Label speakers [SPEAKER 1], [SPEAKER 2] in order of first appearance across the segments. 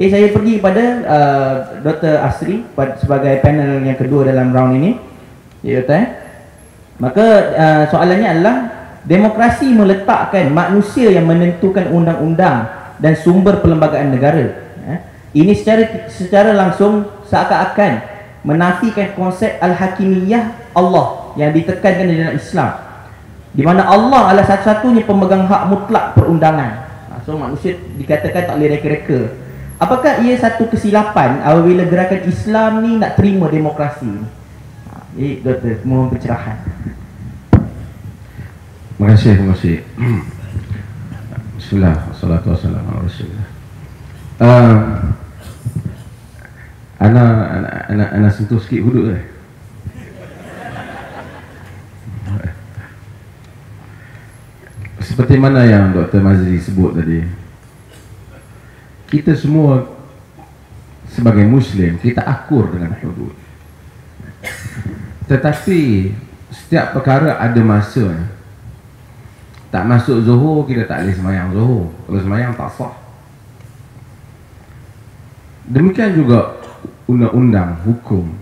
[SPEAKER 1] Saya pergi pada Dr. Asri sebagai panel yang kedua dalam round ini. Ya, Dr. Maka soalannya adalah, demokrasi meletakkan manusia yang menentukan undang-undang dan sumber perlembagaan negara. Ini secara langsung seakan-akan menafikan konsep al-hakimiyah Allah yang ditekankan di dalam Islam, di mana Allah adalah satu-satunya pemegang hak mutlak perundangan. So manusia dikatakan tak boleh reka-reka. Apakah ia satu kesilapan apabila gerakan Islam ni nak terima demokrasi? Doktor, mohon pencerahan.
[SPEAKER 2] Terima kasih. Bismillah, wassalatu wassalamu ala Rasulillah. Ana sentuh sikit hudud dah. Seperti mana yang Dr. Mazri sebut tadi, kita semua sebagai Muslim, kita akur dengan hudud. Tetapi setiap perkara ada masa. Tak masuk Zuhur, kita tak boleh semayang Zuhur. Kalau semayang tak sah. Demikian juga undang-undang, hukum.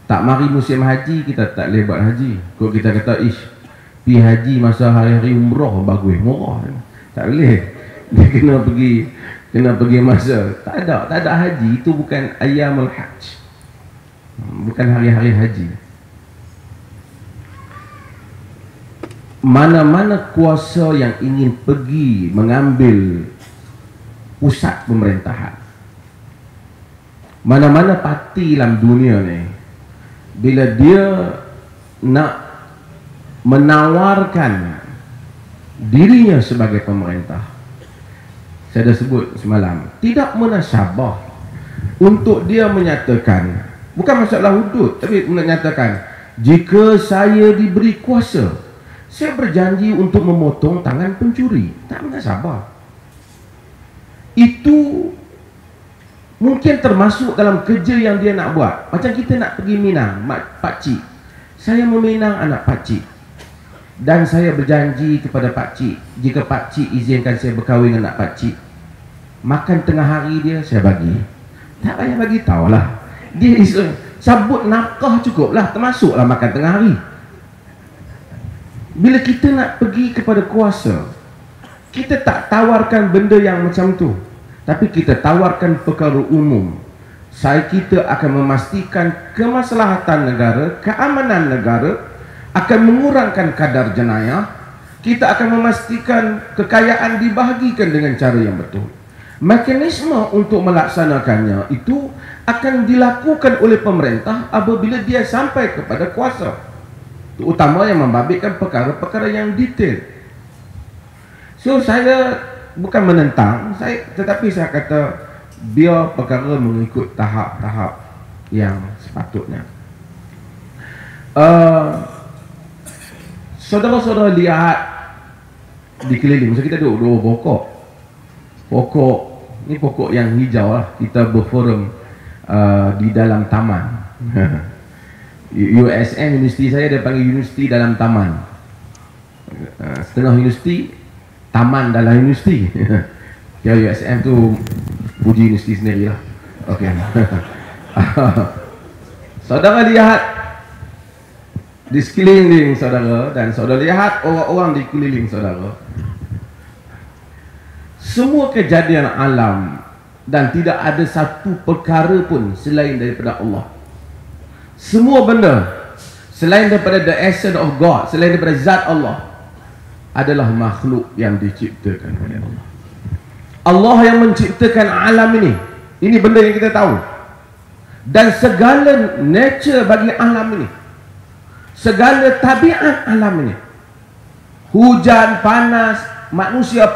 [SPEAKER 2] Tak mari musim haji, kita tak boleh buat haji. Kalau kita kata, pergi haji masa hari-hari umrah bagus, murah. Tak boleh. Dia kena pergi masa. Tak ada haji. Itu bukan ayyamul hajj. Bukan hari-hari haji. Mana-mana kuasa yang ingin pergi mengambil pusat pemerintahan, mana-mana parti dalam dunia ni, bila dia nak menawarkan dirinya sebagai pemerintah, saya dah sebut semalam, tidak munasabah untuk dia menyatakan, bukan masalah hudud, tapi menyatakan, jika saya diberi kuasa, saya berjanji untuk memotong tangan pencuri. Tak munasabah. Itu mungkin termasuk dalam kerja yang dia nak buat. Macam kita nak pergi Minang, pakcik, saya meminang anak pakcik, dan saya berjanji kepada pakcik, jika pakcik izinkan saya berkahwin dengan anak pakcik, makan tengah hari dia saya bagi. Tak payah bagi tahulah. Dia sabut nafkah cukuplah, termasuklah makan tengah hari. Bila kita nak pergi kepada kuasa, kita tak tawarkan benda yang macam tu, tapi kita tawarkan perkara umum. Kita akan memastikan kemaslahatan negara, keamanan negara, akan mengurangkan kadar jenayah. Kita akan memastikan kekayaan dibahagikan dengan cara yang betul. Mekanisme untuk melaksanakannya itu akan dilakukan oleh pemerintah apabila dia sampai kepada kuasa, terutama yang membabitkan perkara-perkara yang detail. So saya bukan menentang, tetapi saya kata biar perkara mengikut tahap-tahap yang sepatutnya. Saudara-saudara lihat di keliling, masa kita duduk dua pokok ni pokok yang hijau lah. Kita berforum di dalam taman. USM, universiti saya, dia panggil universiti dalam taman. Setengah universiti, taman dalam universiti. Ya, USM tu puji universiti sendiri lah. Okay. Saudara lihat di sekeliling saudara, dan saudara lihat orang-orang di keliling saudara. Semua kejadian alam, dan tidak ada satu perkara pun selain daripada Allah. Semua benda selain daripada the essence of God, selain daripada zat Allah, adalah makhluk yang diciptakan oleh Allah. Allah yang menciptakan alam ini. Ini benda yang kita tahu. Dan segala nature bagi alam ini, segala tabiat alam ini, hujan, panas, manusia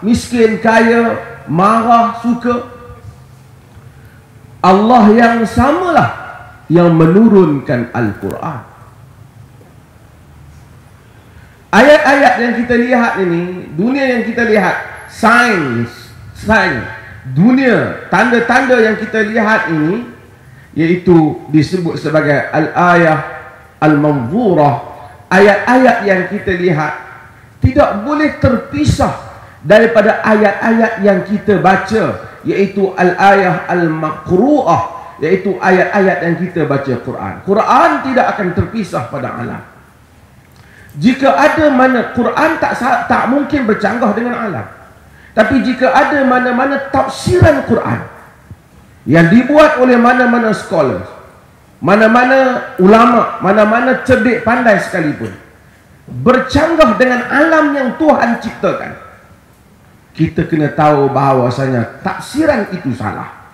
[SPEAKER 2] miskin, kaya, marah, suka, Allah yang samalah yang menurunkan Al-Quran. Ayat-ayat yang kita lihat ini, dunia yang kita lihat, sains, dunia, tanda-tanda yang kita lihat ini, iaitu disebut sebagai al-ayah al-manzurah. Ayat-ayat yang kita lihat tidak boleh terpisah daripada ayat-ayat yang kita baca, iaitu al-ayah al-maqru'ah, iaitu ayat-ayat yang kita baca Quran. Quran tidak akan terpisah pada alam. Jika ada mana Quran tak mungkin bercanggah dengan alam. Tapi jika ada mana-mana tafsiran Quran yang dibuat oleh mana-mana scholars, mana-mana ulama, mana-mana cerdik pandai sekalipun, bercanggah dengan alam yang Tuhan ciptakan, kita kena tahu bahawasanya tafsiran itu salah.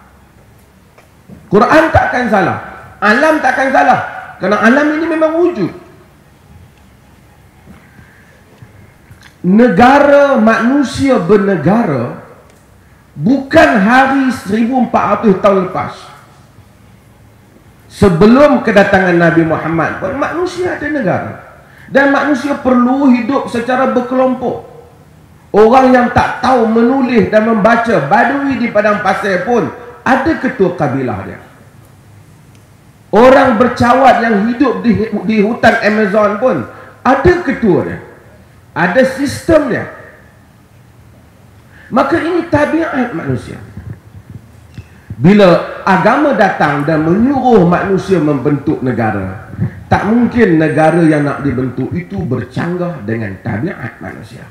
[SPEAKER 2] Quran takkan salah, alam takkan salah, kerana alam ini memang wujud. Negara manusia bernegara bukan hari 1400 tahun lepas. Sebelum kedatangan Nabi Muhammad, manusia ada negara. Dan manusia perlu hidup secara berkelompok. Orang yang tak tahu menulis dan membaca, badui di padang pasir pun ada ketua kabilah dia. Orang bercawat yang hidup di hutan Amazon pun ada ketua dia. Ada sistem dia. Maka ini tabiat manusia. Bila agama datang dan menyuruh manusia membentuk negara, tak mungkin negara yang nak dibentuk itu bercanggah dengan tabiat manusia.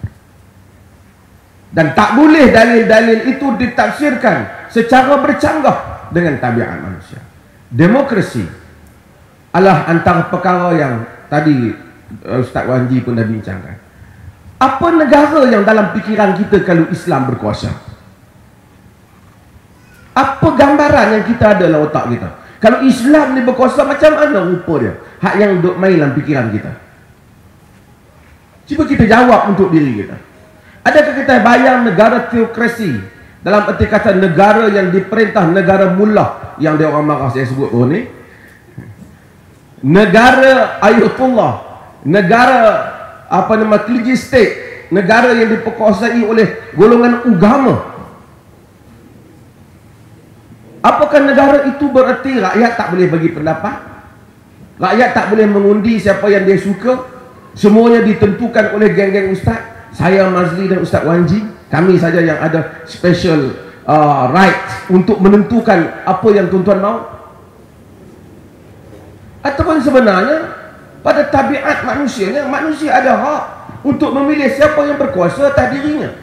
[SPEAKER 2] Dan tak boleh dalil-dalil itu ditafsirkan secara bercanggah dengan tabiat manusia. Demokrasi adalah antara perkara yang tadi Ustaz Wanji pun dah bincangkan. Apa negara yang dalam fikiran kita kalau Islam berkuasa? Apa gambaran yang kita ada dalam otak kita? Kalau Islam ni berkuasa, macam mana rupa dia? Hak yang duk main dalam fikiran kita. Cuba kita jawab untuk diri kita. Adakah kita bayang negara teokrasi? Dalam erti kata negara yang diperintah, negara mullah yang dia orang marah saya sebut ni. Negara ayatullah, negara clergy state, negara yang diperkuasai oleh golongan agama. Apakah negara itu bererti rakyat tak boleh bagi pendapat? Rakyat tak boleh mengundi siapa yang dia suka? Semuanya ditentukan oleh geng-geng ustaz. Saya, Mazli dan Ustaz Wanji, kami saja yang ada special rights untuk menentukan apa yang tuan-tuan mahu. Ataupun sebenarnya pada tabiat manusianya, manusia ada hak untuk memilih siapa yang berkuasa atas dirinya.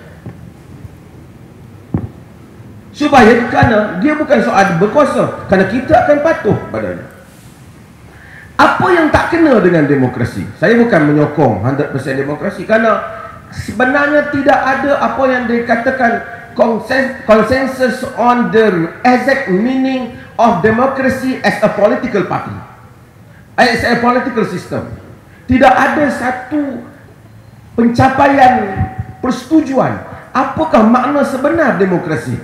[SPEAKER 2] Supaya kerana dia bukan soal berkuasa, kerana kita akan patuh padanya. Apa yang tak kena dengan demokrasi? Saya bukan menyokong 100% demokrasi, kerana sebenarnya tidak ada apa yang dikatakan consensus on the exact meaning of democracy as a political party. As a political system. Tidak ada satu pencapaian persetujuan apakah makna sebenar demokrasi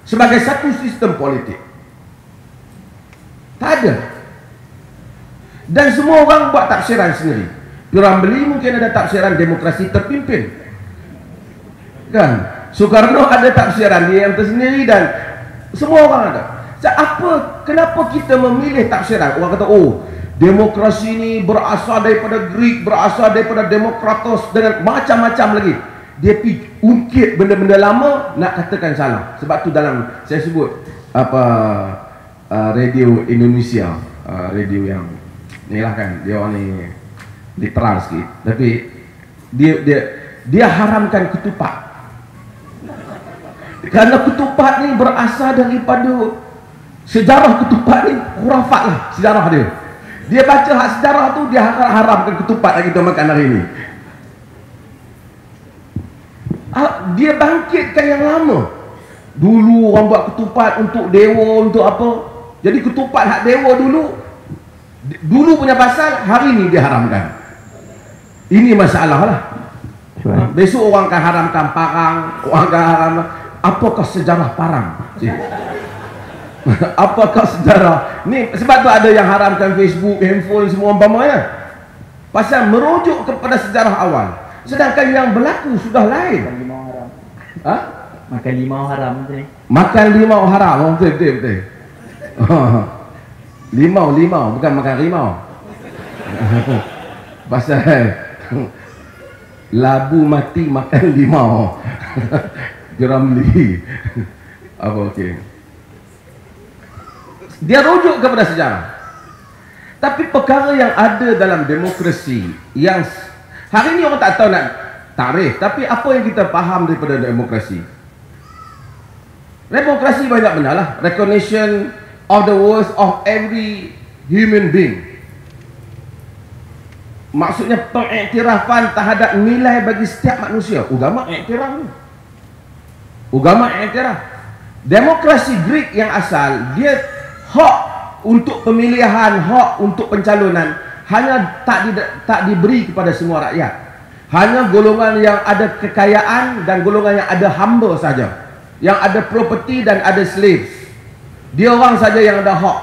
[SPEAKER 2] sebagai satu sistem politik. Tak ada. Dan semua orang buat tafsiran sendiri. Ramli mungkin ada tafsiran demokrasi terpimpin, kan? Soekarno ada tafsiran dia yang tersendiri, dan semua orang ada. Kenapa kita memilih tafsiran? Orang kata, oh, demokrasi ini berasal daripada Greek, berasal daripada Demokratos, dengan macam-macam lagi. Dia pergi ungkit benda-benda lama, nak katakan salah. Sebab tu dalam, saya sebut radio Indonesia, radio yang ni lah kan, dia orang ni literal sikit, tapi dia haramkan ketupat. Kerana ketupat ni berasal daripada sejarah ketupat ni khurafat lah sejarah dia. Dia baca hak sejarah tu, dia haramkan ketupat yang kita makan hari ni. Dia bangkitkan yang lama. Dulu orang buat ketupat untuk dewa, untuk apa. Jadi ketupat hak dewa dulu punya pasal, hari ni dia haramkan. Ini masalah lah. Besok orang akan haramkan parang, orang akan haramkan. Apakah sejarah parang? Apakah sejarah ni? Sebab tu ada yang haramkan Facebook, handphone, semua umpamanya, pasal merujuk kepada sejarah awal. Sedangkan yang berlaku sudah lain.
[SPEAKER 1] Makan limau haram.
[SPEAKER 2] Ha?
[SPEAKER 1] Makan limau haram tu ni.
[SPEAKER 2] Makan limau haram. Betul. Limau bukan makan rimau. Pasal labu mati makan limau. Geramli. Apa okey? Dia rujuk kepada sejarah. Tapi perkara yang ada dalam demokrasi yang hari ini orang tak tahu nak tarikh, tapi apa yang kita faham daripada demokrasi? Demokrasi banyak benda lah. Recognition of the worth of every human being. Maksudnya pengiktirafan terhadap nilai bagi setiap manusia. Agama iktiraf ni. Agama iktiraf. Demokrasi Greek yang asal, dia hak untuk pemilihan, hak untuk pencalonan hanya tak diberi kepada semua rakyat. Hanya golongan yang ada kekayaan dan golongan yang ada hamba saja. Yang ada property dan ada slaves. Dia orang saja yang ada hak.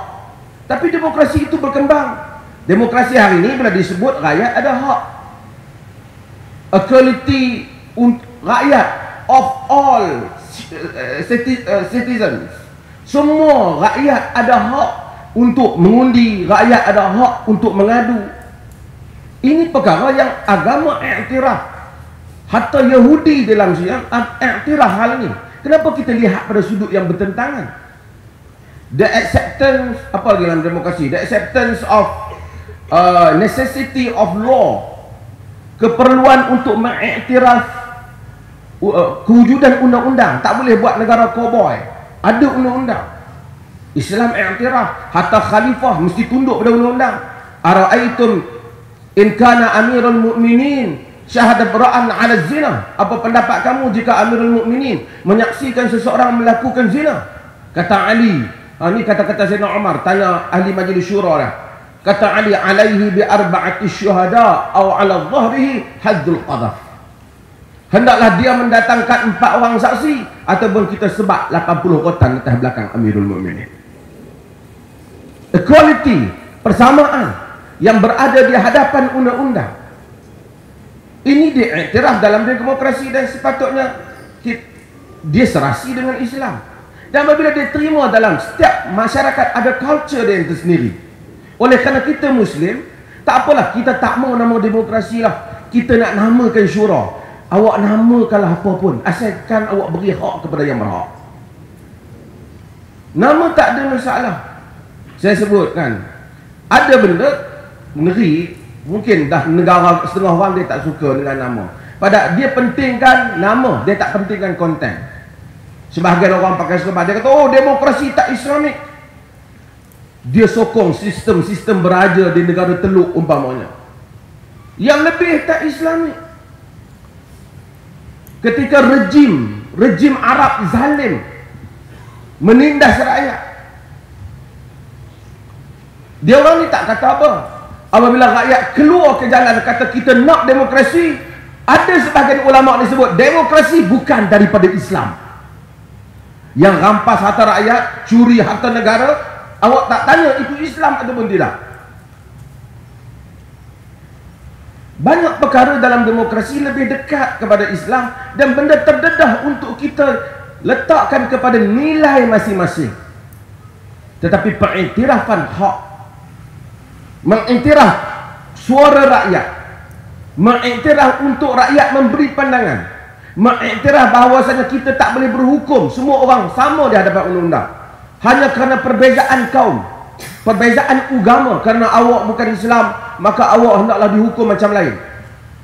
[SPEAKER 2] Tapi demokrasi itu berkembang. Demokrasi hari ini bila disebut rakyat ada hak. Equality rakyat of all citizens. Semua rakyat ada hak untuk mengundi, rakyat ada hak untuk mengadu. Ini perkara yang agama iktiraf. Hatta Yahudi dalam Islam iktiraf hal ini. Kenapa kita lihat pada sudut yang bertentangan? The acceptance, apa lagi dalam demokrasi? The acceptance of necessity of law, keperluan untuk mengiktiraf kewujudan undang-undang. Tak boleh buat negara cowboy, ada undang-undang. Islam iktiraf, hatta khalifah mesti tunduk pada undang-undang. Ara'aitum in kana amirul mu'minin syahada bara'an 'ala zina. Apa pendapat kamu jika amirul mu'minin menyaksikan seseorang melakukan zina? Kata Ali, ini kata-kata Sayyidina Umar, tanya ahli majlis syura dah. Kata Ali, alaihi bi arba'ati syuhada aw 'ala dhahrihi haddul qadhaf. Hendaklah dia mendatangkan 4 orang saksi ataupun kita sebab 80 rotan atas belakang Amirul Mukminin. Equality, persamaan yang berada di hadapan undang-undang. Ini diiktiraf dalam demokrasi dan sepatutnya dia serasi dengan Islam. Dan apabila dia terima dalam setiap masyarakat ada culture dia yang tersendiri. Oleh kerana kita Muslim, tak apalah, kita tak mau nama demokrasi lah. Kita nak namakan syura. Awak namakanlah apa pun, asalkan awak beri hak kepada yang berhak. Nama tak ada masalah. Saya sebut kan, ada benda negeri, mungkin dah negara setengah orang dia tak suka dengan nama. Pada dia pentingkan nama, dia tak pentingkan konten. Sebahagian orang pakai sebab dia kata, oh demokrasi tak Islamik. Dia sokong sistem beraja di negara Teluk umpamanya, yang lebih tak Islamik. Ketika rejim Arab zalim menindas rakyat, dia orang ni tak kata apa. Apabila rakyat keluar ke jalan kata kita nak demokrasi, ada sebahagian ulama disebut demokrasi bukan daripada Islam. Yang rampas harta rakyat, curi harta negara, awak tak tanya itu Islam ataupun tidak. Banyak perkara dalam demokrasi lebih dekat kepada Islam dan benda terdedah untuk kita letakkan kepada nilai masing-masing. Tetapi pengiktirafan hak, mengiktiraf suara rakyat, mengiktiraf untuk rakyat memberi pandangan, mengiktiraf bahawasanya kita tak boleh berhukum, semua orang sama di hadapan undang-undang hanya kerana perbezaan kaum, perbezaan agama. Kerana awak bukan Islam, maka awak hendaklah dihukum macam lain.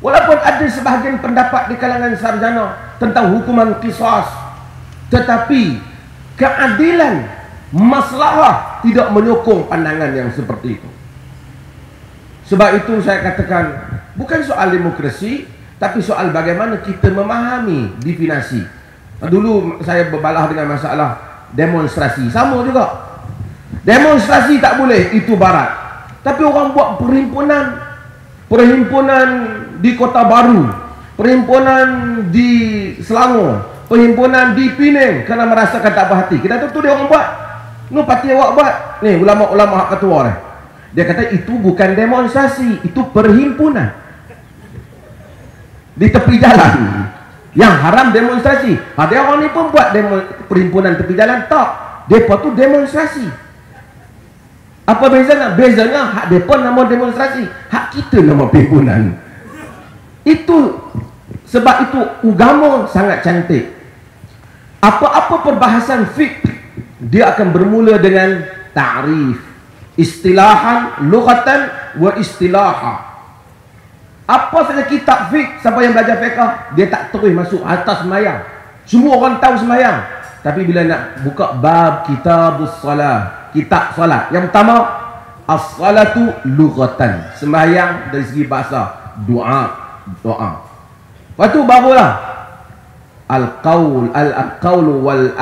[SPEAKER 2] Walaupun ada sebahagian pendapat di kalangan sarjana tentang hukuman qisas, tetapi keadilan, maslahah tidak menyokong pandangan yang seperti itu. Sebab itu saya katakan, bukan soal demokrasi, tapi soal bagaimana kita memahami definisi. Dulu saya berbalah dengan masalah demonstrasi, sama juga. Demonstrasi tak boleh, itu barat. Tapi orang buat perhimpunan di Kota Baru, perhimpunan di Selangor, perhimpunan di Penang kerana merasakan tak berhati. Kita tahu tu dia orang buat. Nu parti awak buat. Ni ulama-ulama hak ketua ni. Dia kata itu bukan demonstrasi, itu perhimpunan. Di tepi jalan. Yang haram demonstrasi. Ada orang ni pun buat perhimpunan tepi jalan, tak. Depa tu demonstrasi. Apa bezanya? Bezanya hak depa nama demonstrasi, hak kita nama perhimpunan. Itu sebab itu agama sangat cantik. Apa-apa perbahasan fiqh, dia akan bermula dengan ta'rif, istilahan, lughatan wa istilaha. Apa saja kitab fiqh, siapa yang belajar fiqh, dia tak terus masuk atas sembahyang. Semua orang tahu sembahyang. Tapi bila nak buka bab kitabus salah, kitab salat, yang pertama, as-salatu lughatan, sembahyang dari segi bahasa, doa. Lepas tu barulah al-qaul wal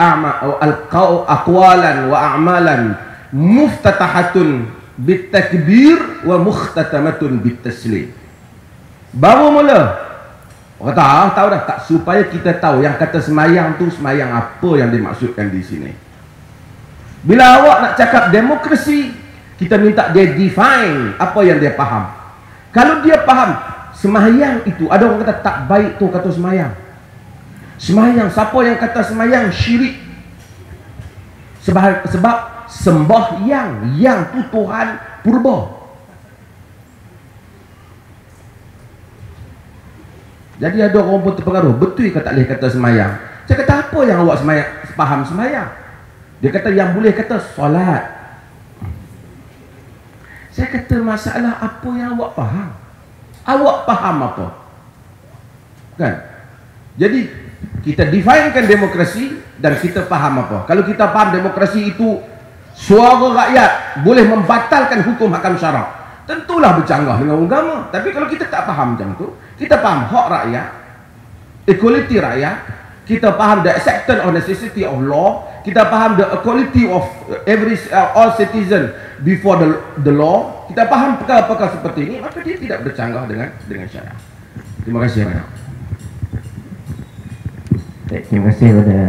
[SPEAKER 2] aqwalan wa a'malan muftatahatun bitakbir wa mukhtatamatun bitaslim. Baru mula orang tahu dah tak, supaya kita tahu yang kata semayang tu semayang apa yang dimaksudkan di sini. Bila awak nak cakap demokrasi, kita minta dia define apa yang dia faham. Kalau dia faham semayang itu, ada orang kata tak baik tu kata semayang. Semayang, siapa yang kata semayang syirik? Sebab sembahyang, yang tu Tuhan purba. Jadi ada orang pun terpengaruh, betul ke tak boleh kata semayang? Saya kata apa yang awak semayang, faham semayang? Dia kata yang boleh kata solat. Saya kata masalah apa yang awak faham? Awak faham apa? Kan? Jadi kita definekan demokrasi dan kita faham apa. Kalau kita faham demokrasi itu suara rakyat boleh membatalkan hukum hakam syarak, tentulah bercanggah dengan agama. Tapi kalau kita tak faham macam tu, kita faham hak rakyat, equality rakyat, kita faham the acceptance or necessity of law, kita faham the equality of all citizen before the law, kita faham perkara-perkara seperti ini, maka dia tidak bercanggah dengan syarak. Terima kasih banyak.
[SPEAKER 1] Terima kasih kepada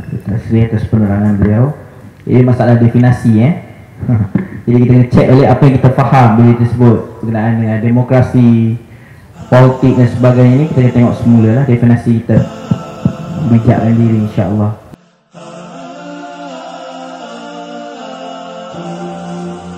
[SPEAKER 1] Dr. Asri atas penerangan beliau. Ini masalah definisi Jadi kita kena cek balik apa yang kita faham bila kita sebut berkenaan dengan demokrasi, politik dan sebagainya. Ini kita kena tengok semula lah definisi kita, bijakkan diri insya-Allah.